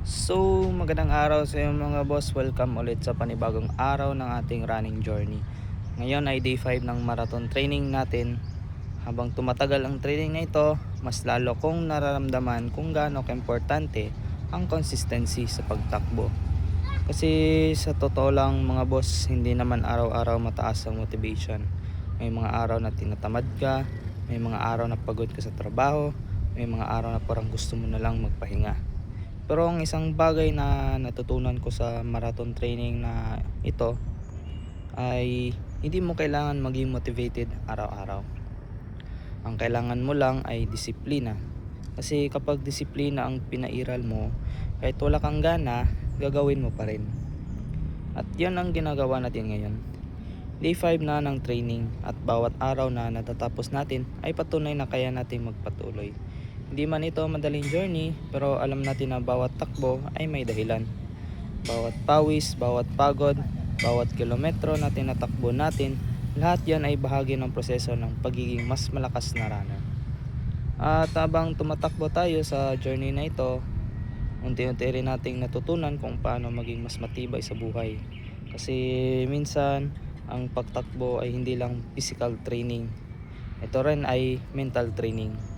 So, magandang araw sa inyo mga boss. Welcome ulit sa panibagong araw ng ating running journey. Ngayon ay day 5 ng marathon training natin. Habang tumatagal ang training na ito, mas lalo kong nararamdaman kung gaano kaimportante ang consistency sa pagtakbo. Kasi sa totoo lang mga boss, hindi naman araw-araw mataas ang motivation. May mga araw na tinatamad ka, may mga araw na pagod ka sa trabaho, may mga araw na parang gusto mo na lang magpahinga. Pero ang isang bagay na natutunan ko sa marathon training na ito ay hindi mo kailangan maging motivated araw-araw. Ang kailangan mo lang ay disiplina. Kasi kapag disiplina ang pinairal mo, kahit wala kang gana, gagawin mo pa rin. At yan ang ginagawa natin ngayon. Day 5 na ng training at bawat araw na natatapos natin ay patunay na kaya nating magpatuloy. Hindi man ito madaling journey, pero alam natin na bawat takbo ay may dahilan. Bawat pawis, bawat pagod, bawat kilometro na tinatakbo natin, lahat yan ay bahagi ng proseso ng pagiging mas malakas na runner. At habang tumatakbo tayo sa journey na ito, unti-unti rin nating natutunan kung paano maging mas matibay sa buhay. Kasi minsan, ang pagtakbo ay hindi lang physical training. Ito rin ay mental training.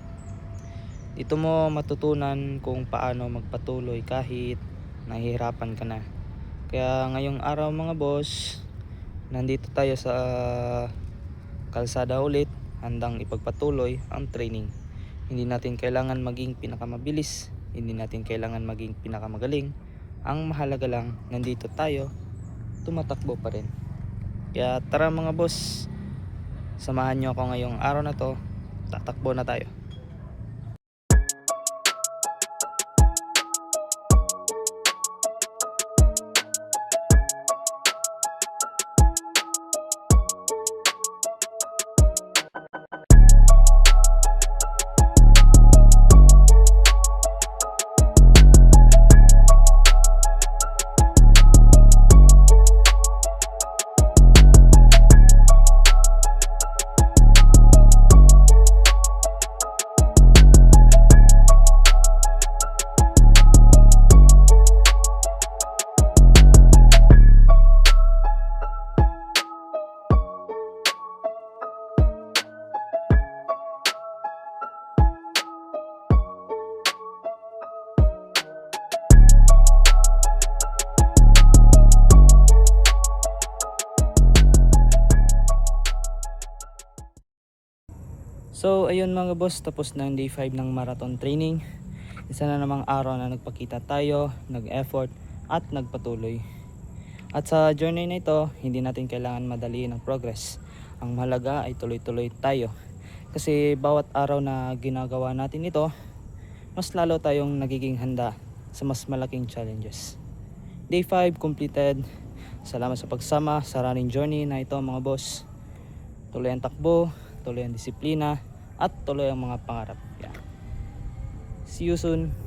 Dito mo matutunan kung paano magpatuloy kahit nahihirapan ka na. Kaya ngayong araw mga boss, nandito tayo sa kalsada ulit, handang ipagpatuloy ang training. Hindi natin kailangan maging pinakamabilis, hindi natin kailangan maging pinakamagaling. Ang mahalaga lang, nandito tayo, tumatakbo pa rin. Kaya tara mga boss, samahan nyo ako ngayong araw na to, tatakbo na tayo. So ayun mga boss, tapos na ang day 5 ng marathon training. Isa na namang araw na nagpakita tayo, nag-effort at nagpatuloy. At sa journey na ito, hindi natin kailangan madaliin ang progress. Ang mahalaga ay tuloy-tuloy tayo. Kasi bawat araw na ginagawa natin ito, mas lalo tayong nagiging handa sa mas malaking challenges. Day 5 completed. Salamat sa pagsama sa running journey na ito mga boss. Tuloy ang takbo, tuloy ang disiplina, at tuloy ang mga pangarap. Yeah. See you soon.